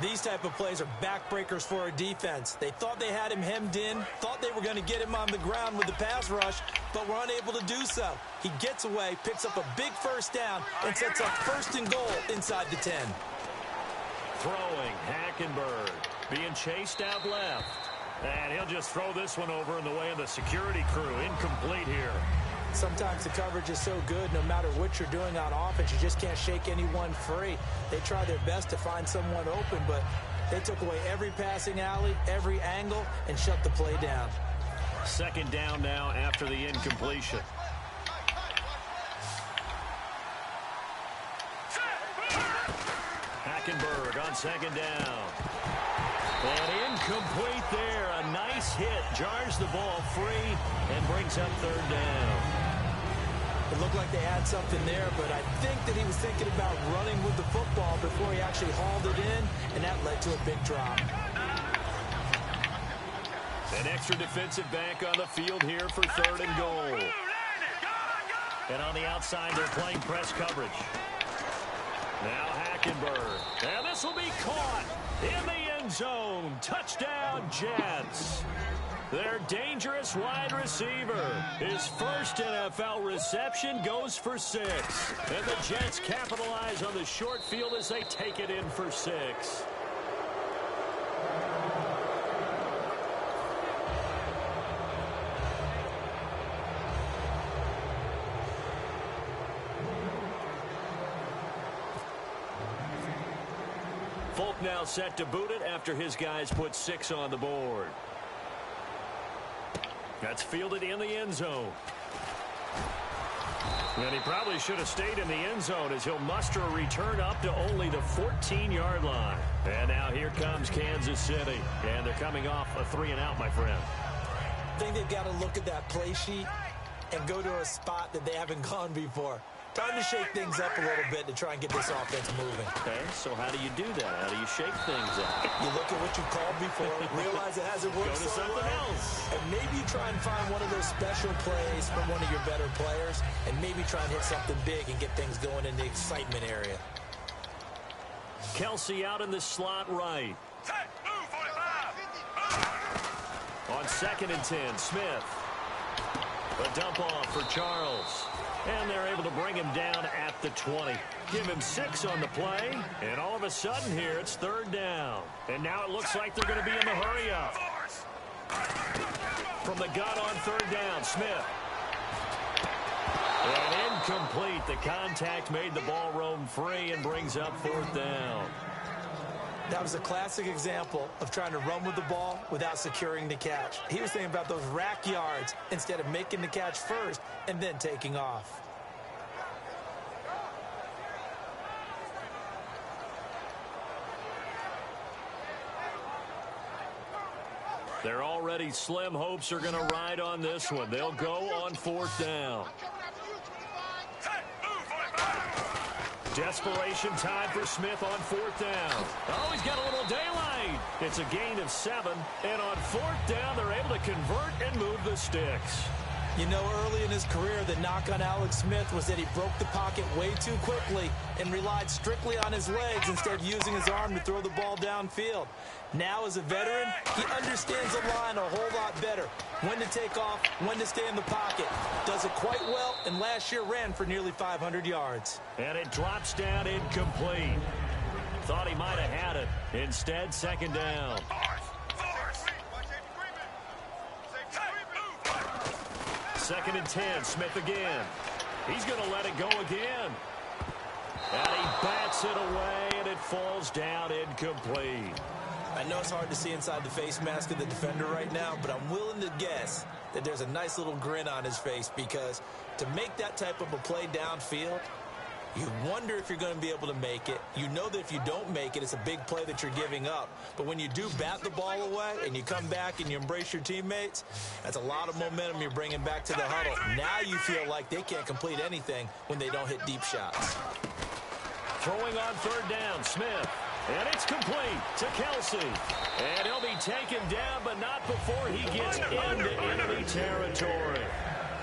These type of plays are backbreakers for a defense. They thought they had him hemmed in, thought they were going to get him on the ground with the pass rush, but were unable to do so. He gets away, picks up a big 1st down, and sets up 1st and goal inside the 10. Throwing, Hackenberg being chased out left. And he'll just throw this one over in the way of the security crew. Incomplete here. Sometimes the coverage is so good, no matter what you're doing on offense, you just can't shake anyone free. They try their best to find someone open, but they took away every passing alley, every angle, and shut the play down. 2nd down now after the incompletion. Hackenberg on 2nd down. And incomplete there. A nice hit. Jars the ball free and brings up 3rd down. It looked like they had something there, but I think that he was thinking about running with the football before he actually hauled it in, and that led to a big drop. An extra defensive back on the field here for 3rd and goal. And on the outside, they're playing press coverage. Now Hackenberg. And this will be caught in the end end zone. Touchdown, Jets. Their dangerous wide receiver. His first NFL reception goes for 6. And the Jets capitalize on the short field as they take it in for 6. Folk now set to boot it after his guys put 6 on the board. That's fielded in the end zone. And he probably should have stayed in the end zone as he'll muster a return up to only the 14-yard line. And now here comes Kansas City. And they're coming off a 3-and-out, my friend. I think they've got to look at that play sheet and go to a spot that they haven't gone before. Time to shake things up a little bit to try and get this offense moving. Okay, so how do you do that? How do you shake things up? You look at what you called before, realize it hasn't worked Go to something else. and maybe you try and find one of those special plays from one of your better players, and maybe try and hit something big and get things going in the excitement area. Kelsey out in the slot right. On 2nd and 10, Smith. A dump off for Charles. And they're able to bring him down at the 20. Give him 6 on the play. And all of a sudden here, it's 3rd down. And now it looks like they're going to be in the hurry-up. From the gun on 3rd down, Smith. And incomplete. The contact made the ball roam free and brings up 4th down. That was a classic example of trying to run with the ball without securing the catch. He was thinking about those rack yards instead of making the catch first and then taking off. Their already slim hopes are going to ride on this one. They'll go on 4th down. Desperation time for Smith on 4th down. Oh, he's got a little daylight. It's a gain of 7. And on 4th down, they're able to convert and move the sticks. You know, early in his career, the knock on Alex Smith was that he broke the pocket way too quickly and relied strictly on his legs instead of using his arm to throw the ball downfield. Now, as a veteran, he understands the line a whole lot better. When to take off, when to stay in the pocket. Does it quite well, and last year ran for nearly 500 yards. And it drops down incomplete. Thought he might have had it. Instead, 2nd down. 2nd and 10, Smith again. He's going to let it go again. And he bats it away, and it falls down incomplete. I know it's hard to see inside the face mask of the defender right now, but I'm willing to guess that there's a nice little grin on his face because to make that type of a play downfield, you wonder if you're going to be able to make it. You know that if you don't make it, it's a big play that you're giving up. But when you do bat the ball away and you come back and you embrace your teammates, that's a lot of momentum you're bringing back to the huddle. Now you feel like they can't complete anything when they don't hit deep shots. Throwing on 3rd down, Smith. And it's complete to Kelsey. And he'll be taken down, but not before he gets into enemy territory.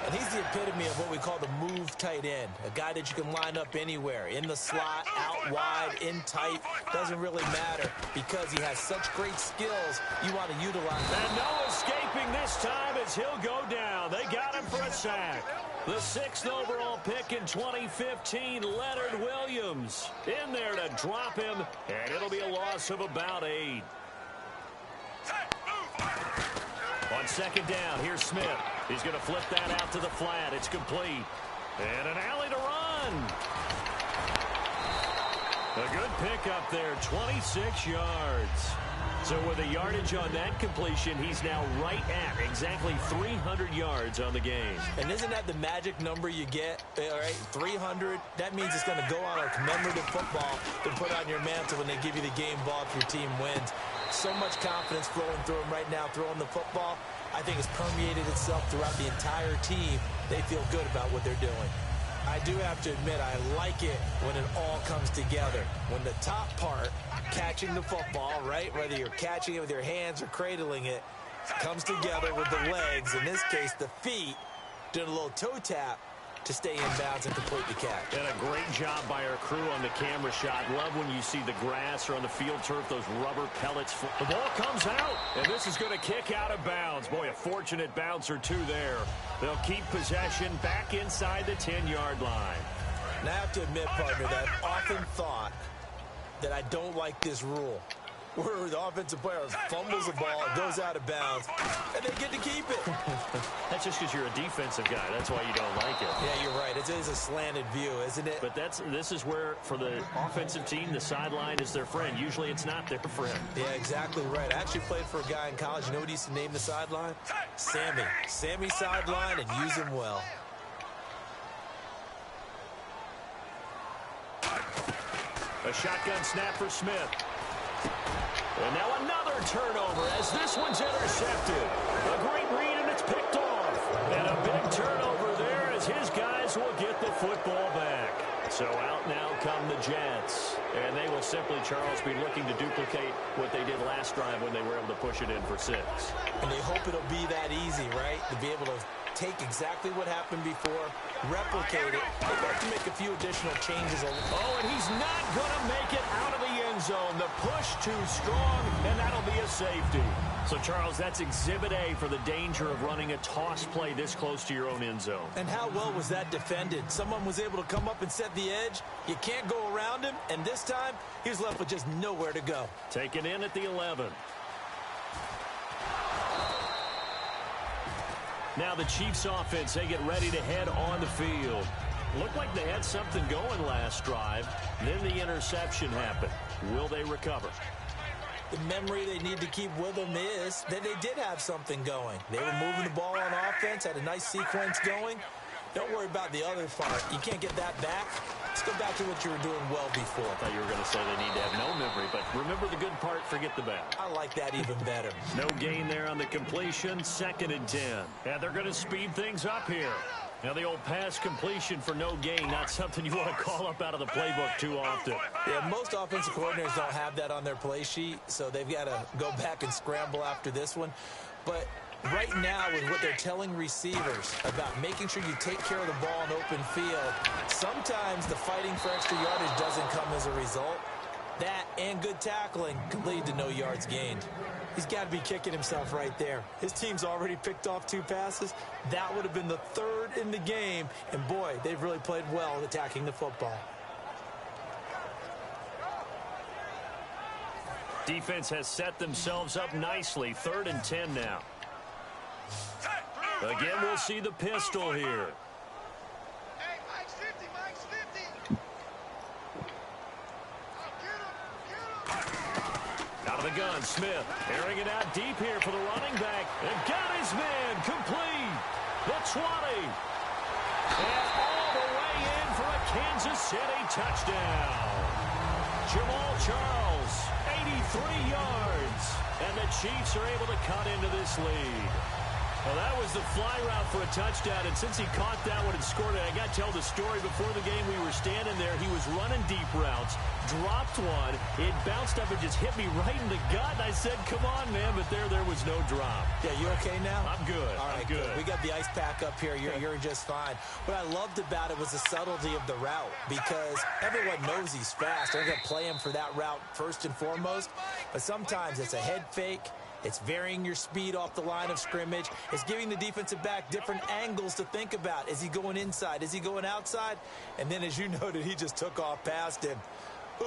And he's the epitome of what we call the move tight end. A guy that you can line up anywhere. In the slot, out wide, in tight. Doesn't really matter because he has such great skills you want to utilize them. And no escaping this time as he'll go down. They got him for a sack. The 6th overall pick in 2015, Leonard Williams, in there to drop him, and it'll be a loss of about 8. On 2nd down, here's Smith. He's going to flip that out to the flat. It's complete. And an alley to run. A good pickup there, 26 yards. So with a yardage on that completion, he's now right at exactly 300 yards on the game. And isn't that the magic number you get? All right, 300. That means it's going to go on a commemorative football to put on your mantle when they give you the game ball if your team wins. So much confidence flowing through him right now, throwing the football. I think it's permeated itself throughout the entire team. They feel good about what they're doing. I do have to admit, I like it when it all comes together. When the top part, catching the football, right, whether you're catching it with your hands or cradling it, comes together with the legs, in this case the feet, doing a little toe tap to stay in bounds and complete the catch. And a great job by our crew on the camera shot. Love when you see the grass or on the field turf, those rubber pellets. The ball comes out, and this is going to kick out of bounds. Boy, a fortunate bounce or two there. They'll keep possession back inside the 10-yard line. Now, I have to admit, partner, that I've often thought that I don't like this rule, where the offensive player fumbles the ball, goes out of bounds, and they get to keep it. That's just because you're a defensive guy. That's why you don't like it. Yeah, you're right. It is a slanted view, isn't it? But this is where, for the offensive team, the sideline is their friend. Usually it's not their friend. Yeah, exactly right. I actually played for a guy in college. You know what he used to name the sideline? Sammy. Sammy sideline, and use him well. A shotgun snap for Smith. And now another turnover as this one's intercepted. A great read, and it's picked off. And a big turnover there as his guys will get the football back. So out now come the Jets. And they will simply, Charles, be looking to duplicate what they did last drive when they were able to push it in for 6. And they hope it'll be that easy, right? To be able to take exactly what happened before, replicate it. They've got to make a few additional changes. Oh, and he's not going to make it out of the end zone. The push too strong, and that'll be a safety. So, Charles, that's Exhibit A for the danger of running a toss play this close to your own end zone. And how well was that defended? Someone was able to come up and set the edge. You can't go around him, and this time he was left with just nowhere to go. Taken in at the 11. Now the Chiefs offense, they get ready to head on the field. Looked like they had something going last drive. Then the interception happened. Will they recover? The memory they need to keep with them is that they did have something going. They were moving the ball on offense, had a nice sequence going. Don't worry about the other part. You can't get that back. Let's go back to what you were doing well before. I thought you were going to say they need to have no memory, but remember the good part, forget the bad. I like that even better. No gain there on the completion, 2nd and 10. And they're going to speed things up here. Now the old pass completion for no gain, not something you want to call up out of the playbook too often. Yeah, most offensive coordinators don't have that on their play sheet, so they've got to go back and scramble after this one. But right now, with what they're telling receivers about making sure you take care of the ball in open field, sometimes the fighting for extra yardage doesn't come as a result. That and good tackling could lead to no yards gained. He's got to be kicking himself right there. His team's already picked off 2 passes. That would have been the 3rd in the game. And, boy, they've really played well attacking the football. Defense has set themselves up nicely. 3rd and 10 now. Again, we'll see the pistol here. Hey, Mike's 50, Mike's 50. Out of the gun, Smith airing it out deep here for the running back. And got his man complete. The 20. And all the way in for a Kansas City touchdown. Jamal Charles, 83 yards. And the Chiefs are able to cut into this lead. Well, that was the fly route for a touchdown, and since he caught that one and scored it, I got to tell the story. Before the game, we were standing there. He was running deep routes, dropped one. It bounced up and just hit me right in the gut. And I said, come on, man, but there was no drop. Yeah, you okay now? I'm good. All right, I'm good. We got the ice pack up here. You're just fine. What I loved about it was the subtlety of the route, because everyone knows he's fast. They're going to play him for that route first and foremost, but sometimes it's a head fake. It's varying your speed off the line of scrimmage. It's giving the defensive back different angles to think about. Is he going inside? Is he going outside? And then, as you noted, he just took off past him.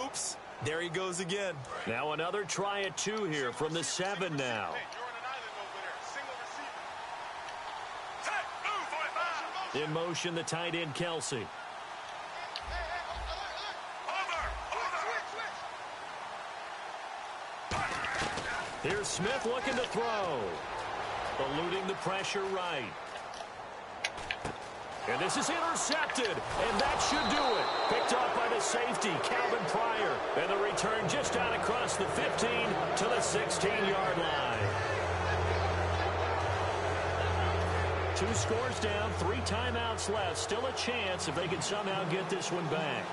Oops, there he goes again. Now another try at 2 here from the 7 now. In motion, the tight end, Kelsey. Here's Smith looking to throw. Eluding the pressure right. And this is intercepted. And that should do it. Picked off by the safety, Calvin Pryor. And the return just out across the 15 to the 16-yard line. 2 scores down, 3 timeouts left. Still a chance if they can somehow get this one back.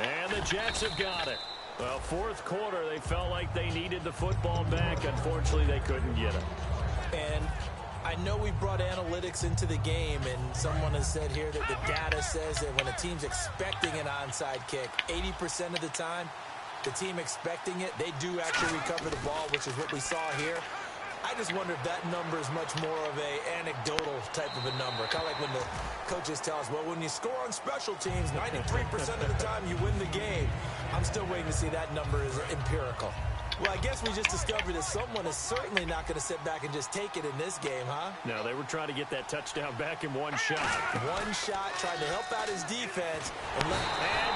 And the the Jets have got it. Well, fourth quarter, they felt like they needed the football back. Unfortunately, they couldn't get it. And I know we brought analytics into the game, and someone has said here that the data says that when a team's expecting an onside kick, 80% of the time, the team expecting it, they do actually recover the ball, which is what we saw here. I just wonder if that number is much more of a anecdotal type of a number. Kind of like when the coaches tell us, well, when you score on special teams, 93% of the time you win the game. I'm still waiting to see that number is empirical. Well, I guess we just discovered that someone is certainly not going to sit back and just take it in this game, huh? No, they were trying to get that touchdown back in one shot. One shot, trying to help out his defense. And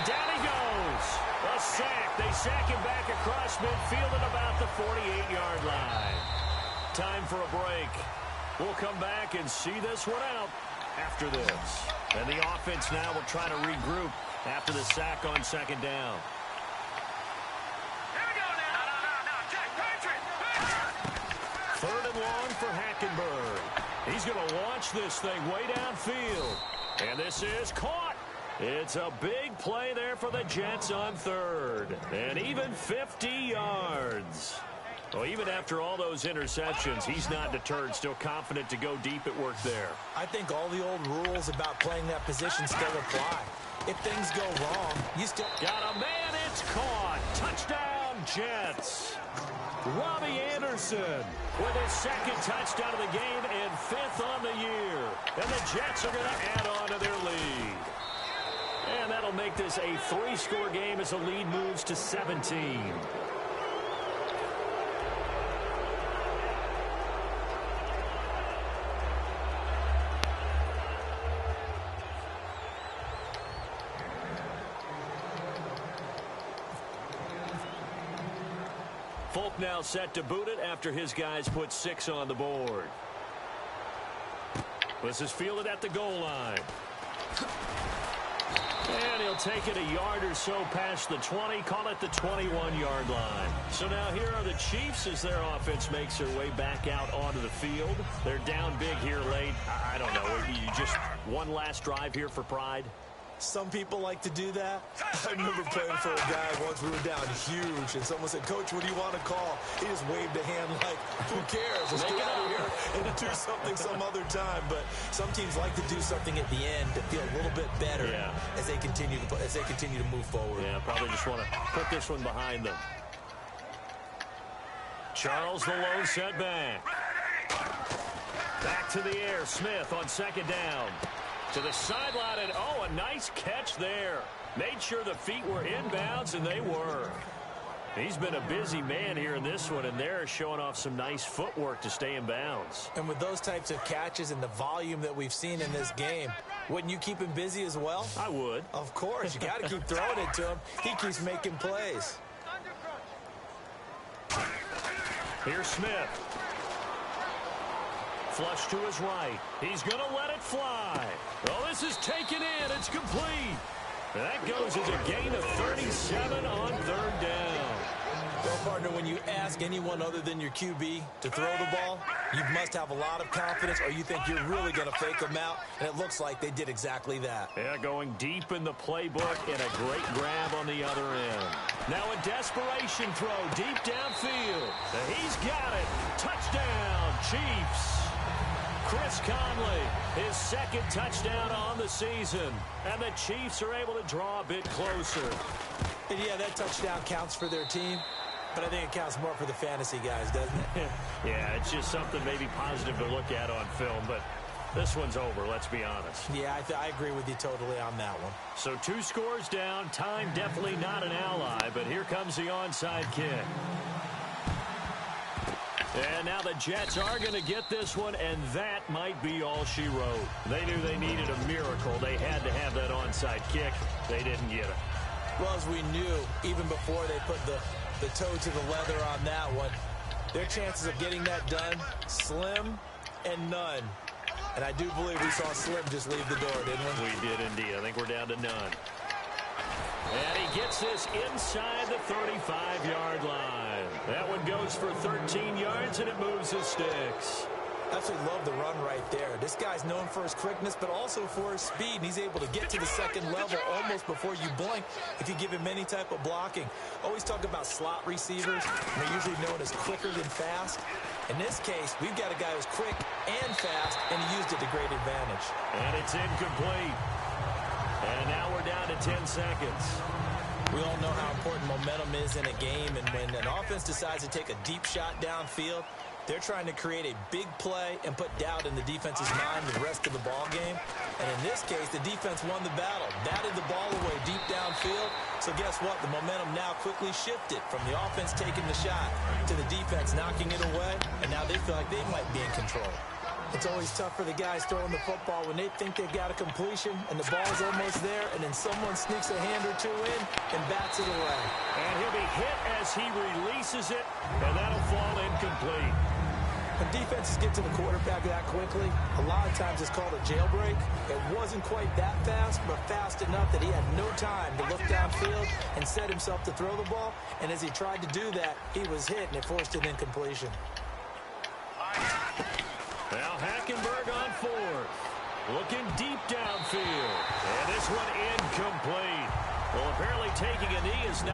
down he goes. A sack. They sack him back across midfield at about the 48-yard line. Time for a break. We'll come back and see this one out after this. And the offense now will try to regroup after the sack on second down. Third and long for Hackenberg. He's going to launch this thing way downfield. And this is caught. It's a big play there for the Jets on third. And even 50 yards. Well, even after all those interceptions, he's not deterred, still confident to go deep at work there. I think all the old rules about playing that position still apply. If things go wrong, you still got a man. It's caught. Touchdown, Jets. Robbie Anderson with his second touchdown of the game and fifth on the year. And the Jets are going to add on to their lead. And that'll make this a 3-score game as the lead moves to 17. Folk now set to boot it after his guys put 6 on the board. This is fielded at the goal line. And he'll take it a yard or so past the 20, call it the 21-yard line. So now here are the Chiefs as their offense makes their way back out onto the field. They're down big here late. I don't know, you just one last drive here for pride. Some people like to do that. I remember playing for a guy once. We were down huge, and someone said, Coach, what do you want to call? He just waved a hand like, who cares? Let's get out of here and do something some other time. But some teams like to do something at the end to feel a little bit better as they continue to move forward. Yeah, probably just want to put this one behind them. Charles the lone setback. Back to the air. Smith on second down. To the sideline, and a nice catch there. Made sure the feet were inbounds, and they were. He's been a busy man here in this one, and they're showing off some nice footwork to stay in bounds. And with those types of catches and the volume that we've seen in this game, wouldn't you keep him busy as well? I would. Of course. You got to keep throwing it to him. He keeps making plays. Here's Smith. Flush to his right. He's going to let it fly. Well, this is taken in. It's complete. That goes as a gain of 37 on third down. Well, partner, when you ask anyone other than your QB to throw the ball, you must have a lot of confidence, or you think you're really going to fake them out, and it looks like they did exactly that. Yeah, going deep in the playbook and a great grab on the other end. Now a desperation throw deep downfield. He's got it. Touchdown, Chiefs. Chris Conley, his second touchdown on the season. And the Chiefs are able to draw a bit closer. And yeah, that touchdown counts for their team, but I think it counts more for the fantasy guys, doesn't it? Yeah, it's just something maybe positive to look at on film, but this one's over, let's be honest. Yeah, I agree with you totally on that one. So 2 scores down, time definitely not an ally, but here comes the onside kick. And now the Jets are going to get this one, and that might be all she wrote. They knew they needed a miracle. They had to have that onside kick. They didn't get it. Well, as we knew, even before they put the toe to the leather on that one, their chances of getting that done, slim and none. And I do believe we saw Slim just leave the door, didn't we? We did indeed. I think we're down to none. And he gets this inside the 35-yard line. That one goes for 13 yards, and it moves his sticks. Absolutely love the run right there. This guy's known for his quickness, but also for his speed, and he's able to get to the second level almost before you blink if you give him any type of blocking. Always talk about slot receivers, and they're usually known as quicker than fast. In this case, we've got a guy who's quick and fast, and he used it to great advantage. And it's incomplete. And now we're down to 10 seconds. We all know how important momentum is in a game, and when an offense decides to take a deep shot downfield, they're trying to create a big play and put doubt in the defense's mind the rest of the ball game. And in this case, the defense won the battle, batted the ball away deep downfield. So guess what? The momentum now quickly shifted from the offense taking the shot to the defense knocking it away, and now they feel like they might be in control. It's always tough for the guys throwing the football when they think they've got a completion and the ball's almost there, and then someone sneaks a hand or two in and bats it away. And he'll be hit as he releases it, and that'll fall incomplete. When defenses get to the quarterback that quickly, a lot of times it's called a jailbreak. It wasn't quite that fast, but fast enough that he had no time to look downfield and set himself to throw the ball. And as he tried to do that, he was hit, and it forced an incompletion. Now Hackenberg on fourth. Looking deep downfield. And this one incomplete. Well, apparently taking a knee is not